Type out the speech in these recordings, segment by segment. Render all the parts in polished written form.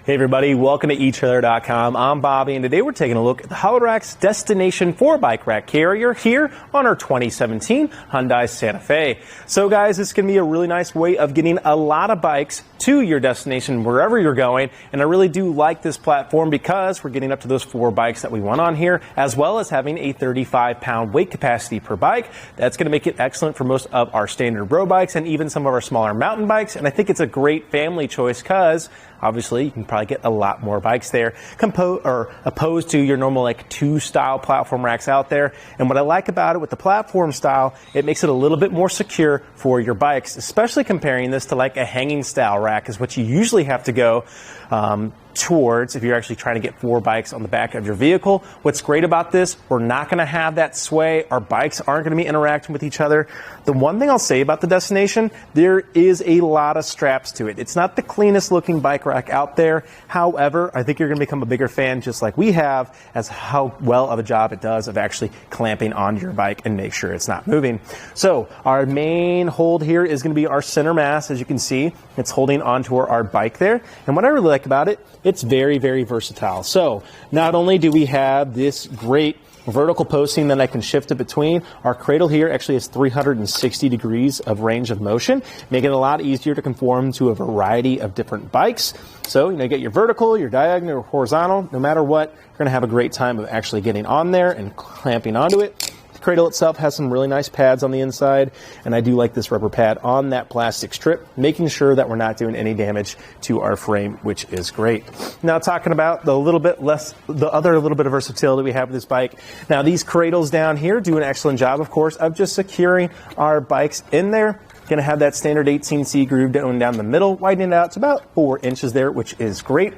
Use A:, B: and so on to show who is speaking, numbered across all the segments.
A: Hey everybody, welcome to etrailer.com. I'm Bobby, and today we're taking a look at the Hollowed Rack's Destination 4 bike rack carrier here on our 2017 Hyundai Santa Fe. So guys, this can be a really nice way of getting a lot of bikes to your destination wherever you're going, and I really do like this platform because we're getting up to those 4 bikes that we want on here, as well as having a 35-pound weight capacity per bike. That's going to make it excellent for most of our standard road bikes and even some of our smaller mountain bikes, and I think it's a great family choice because obviously you can probably get a lot more bikes there opposed to your normal like 2 style platform racks out there. And what I like about it with the platform style, it makes it a little bit more secure for your bikes, especially comparing this to like a hanging style rack is what you usually have to go towards if you're actually trying to get 4 bikes on the back of your vehicle. What's great about this, we're not going to have that sway. Our bikes aren't going to be interacting with each other. The one thing I'll say about the Destination, there is a lot of straps to it. It's not the cleanest looking bike rack out there. However, I think you're going to become a bigger fan, just like we have, as how well of a job it does of actually clamping onto your bike and make sure it's not moving. So our main hold here is going to be our center mass. As you can see, it's holding onto our bike there. And what I really like about it, it's very, very versatile. So not only do we have this great vertical posting that I can shift it between, our cradle here actually has 360 degrees of range of motion, making it a lot easier to conform to a variety of different bikes. So, you get your vertical, your diagonal, or horizontal, no matter what, you're going to have a great time of actually getting on there and clamping onto it. The cradle itself has some really nice pads on the inside, and I do like this rubber pad on that plastic strip, making sure that we're not doing any damage to our frame, which is great. Now, talking about the other little bit of versatility we have with this bike. Now, these cradles down here do an excellent job, of course, of just securing our bikes in there. Going to have that standard 18C groove down the middle, widening it out to about 4 inches there, which is great.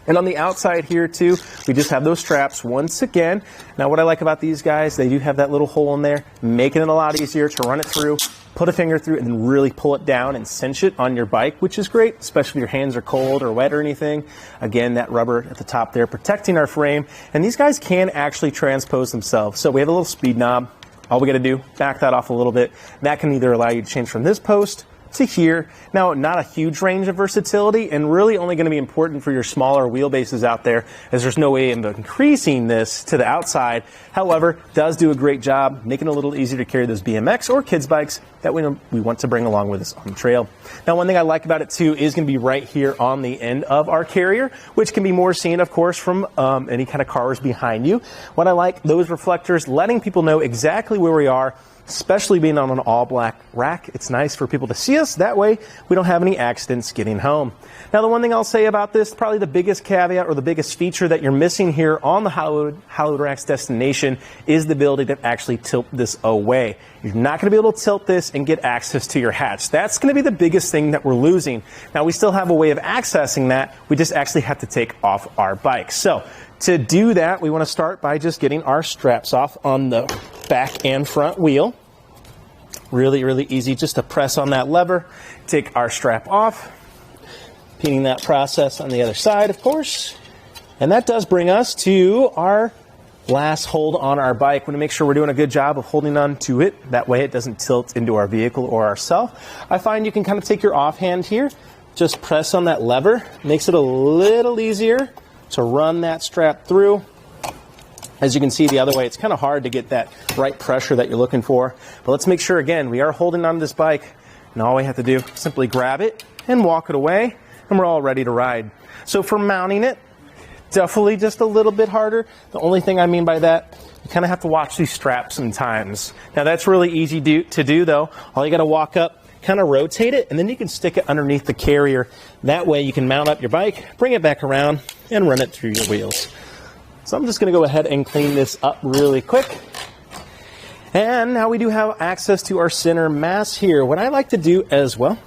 A: And on the outside here too, we just have those straps once again. Now what I like about these guys, they do have that little hole in there, making it a lot easier to run it through, put a finger through, and then really pull it down and cinch it on your bike, which is great, especially if your hands are cold or wet or anything. Again, that rubber at the top there protecting our frame. And these guys can actually transpose themselves. So we have a little speed knob. All we got to do, back that off a little bit. That can either allow you to change from this post to here. Now, not a huge range of versatility, and really only going to be important for your smaller wheelbases out there, as there's no way of increasing this to the outside. However, does do a great job making it a little easier to carry those BMX or kids bikes that we want to bring along with us on the trail. Now, one thing I like about it too is going to be right here on the end of our carrier, which can be more seen, of course, from any kind of cars behind you. What I like, those reflectors letting people know exactly where we are, especially being on an all-black rack. It's nice for people to see us. That way, we don't have any accidents getting home. Now, the one thing I'll say about this, probably the biggest caveat or the biggest feature that you're missing here on the Hollowed Rack's Destination is the ability to actually tilt this away. You're not going to be able to tilt this and get access to your hatch. That's going to be the biggest thing that we're losing. Now, we still have a way of accessing that. We just actually have to take off our bike. So, to do that, we want to start by just getting our straps off on the back and front wheel. Really, really easy just to press on that lever, take our strap off, repeating that process on the other side, of course. And that does bring us to our last hold on our bike. We want to make sure we're doing a good job of holding on to it. That way it doesn't tilt into our vehicle or ourselves. I find you can kind of take your offhand here, just press on that lever. Makes it a little easier to run that strap through. As you can see the other way, it's kind of hard to get that right pressure that you're looking for. But let's make sure, again, we are holding on to this bike, and all we have to do is simply grab it and walk it away, and we're all ready to ride. So for mounting it, definitely just a little bit harder. The only thing I mean by that, you kind of have to watch these straps sometimes. Now that's really easy to do though. All you got to walk up, kind of rotate it, and then you can stick it underneath the carrier. That way you can mount up your bike, bring it back around, and run it through your wheels. So I'm just going to go ahead and clean this up really quick. And now we do have access to our center mass here. What I like to do as well,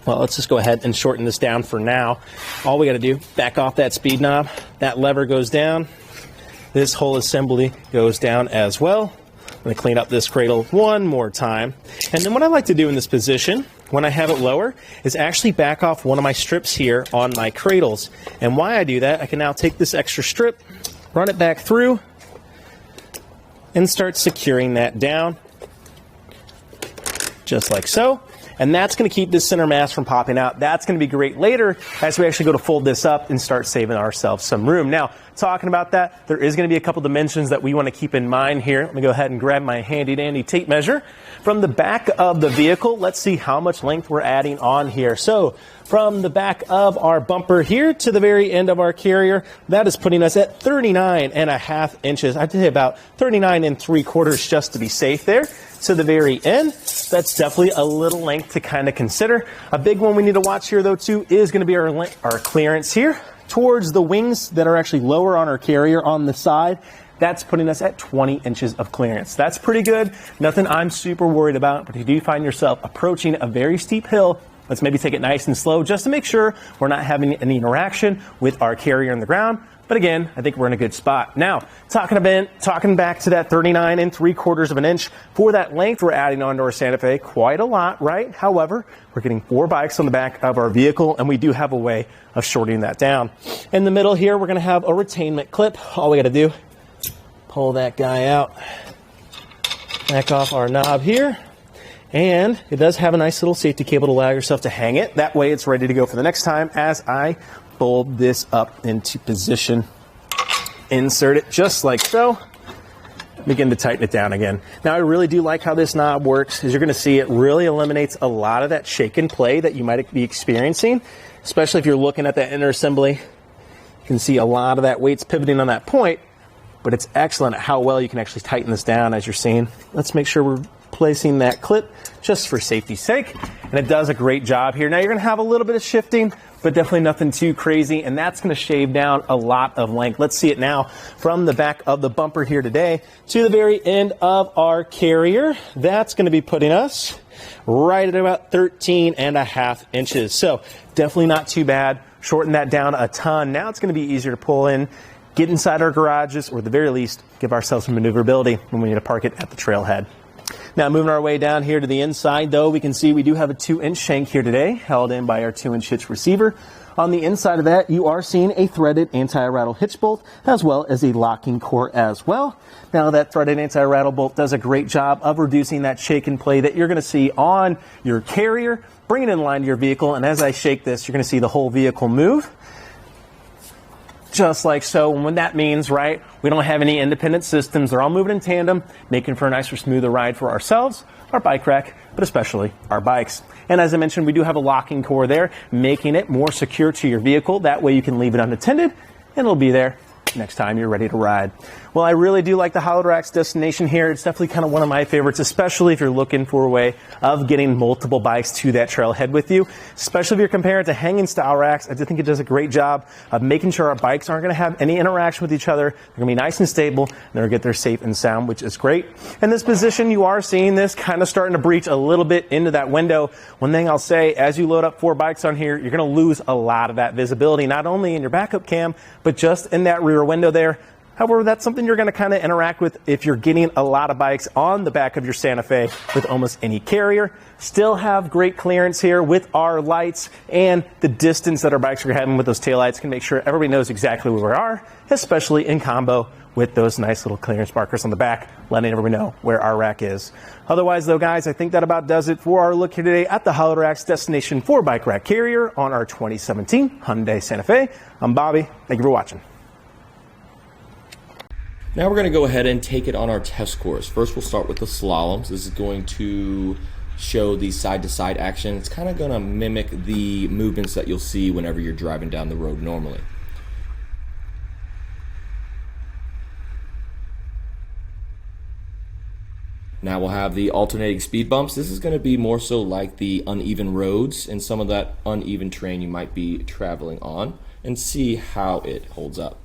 A: let's just go ahead and shorten this down for now. All we got to do, back off that speed knob. That lever goes down. This whole assembly goes down as well. I'm going to clean up this cradle one more time. And then what I like to do in this position, when I have it lower, is actually back off one of my strips here on my cradles. And why I do that, I can now take this extra strip, run it back through, and start securing that down, just like so. and that's going to keep this center mass from popping out. That's going to be great later as we actually go to fold this up and start saving ourselves some room. Now, talking about that, there is going to be a couple dimensions that we want to keep in mind here. Let me go ahead and grab my handy dandy tape measure. From the back of the vehicle, let's see how much length we're adding on here. So from the back of our bumper here to the very end of our carrier, that is putting us at 39.5 inches. I'd say about 39.75 just to be safe there. To the very end, that's definitely a little length to kind of consider. A big one we need to watch here though too is going to be our clearance here towards the wings that are actually lower on our carrier on the side. That's putting us at 20 inches of clearance. That's pretty good. Nothing I'm super worried about, but if you do find yourself approaching a very steep hill, let's maybe take it nice and slow just to make sure we're not having any interaction with our carrier on the ground. But again, I think we're in a good spot. Now, talking back to that 39.75 of an inch for that length we're adding onto our Santa Fe, quite a lot, right? However, we're getting 4 bikes on the back of our vehicle, and we do have a way of shortening that down. In the middle here, we're going to have a retainment clip. All we got to do, pull that guy out, back off our knob here, and it does have a nice little safety cable to allow yourself to hang it. That way it's ready to go for the next time as I fold this up into position. Insert it just like so. Begin to tighten it down again. Now I really do like how this knob works. As you're going to see, it really eliminates a lot of that shake and play that you might be experiencing, especially if you're looking at that inner assembly. You can see a lot of that weight's pivoting on that point, but it's excellent at how well you can actually tighten this down as you're seeing. Let's make sure we're placing that clip just for safety's sake, and it does a great job here. Now you're going to have a little bit of shifting, but definitely nothing too crazy, and that's going to shave down a lot of length. Let's see it now from the back of the bumper here today to the very end of our carrier. That's going to be putting us right at about 13.5 inches. So definitely not too bad. Shorten that down a ton. Now it's going to be easier to pull in, get inside our garages, or at the very least, give ourselves some maneuverability when we need to park it at the trailhead. Now moving our way down here to the inside though, we can see we do have a 2-inch shank here today, held in by our 2-inch hitch receiver. On the inside of that, you are seeing a threaded anti-rattle hitch bolt, as well as a locking core as well. Now that threaded anti-rattle bolt does a great job of reducing that shake and play that you're going to see on your carrier, bring it in line to your vehicle, and as I shake this, you're going to see the whole vehicle move. Just like so. And what that means, right, we don't have any independent systems. They're all moving in tandem, making for a nicer, smoother ride for ourselves, our bike rack, but especially our bikes. And as I mentioned, we do have a locking core there, making it more secure to your vehicle. That way you can leave it unattended, and it'll be there next time you're ready to ride. Well, I really do like the Hollowed Rack's destination here. It's definitely kind of one of my favorites, especially if you're looking for a way of getting multiple bikes to that trailhead with you, especially if you're comparing it to hanging style racks. I do think it does a great job of making sure our bikes aren't going to have any interaction with each other. They're going to be nice and stable, and they're going to get there safe and sound, which is great. In this position, you are seeing this kind of starting to breach a little bit into that window. One thing I'll say, as you load up 4 bikes on here, you're going to lose a lot of that visibility, not only in your backup cam, but just in that rear window there. However, that's something you're going to kind of interact with if you're getting a lot of bikes on the back of your Santa Fe with almost any carrier. Still have great clearance here with our lights, and the distance that our bikes are having with those taillights can make sure everybody knows exactly where we are, especially in combo with those nice little clearance markers on the back, letting everybody know where our rack is. Otherwise, though, guys, I think that about does it for our look here today at the Hollowed Rack's Destination 4 Bike Rack Carrier on our 2017 Hyundai Santa Fe. I'm Bobby. Thank you for watching.
B: Now we're going to go ahead and take it on our test course. First, we'll start with the Slaloms. This is going to show the side-to-side action. It's kind of going to mimic the movements that you'll see whenever you're driving down the road normally. Now we'll have the alternating speed bumps. This is going to be more so like the uneven roads and some of that uneven terrain you might be traveling on, and see how it holds up.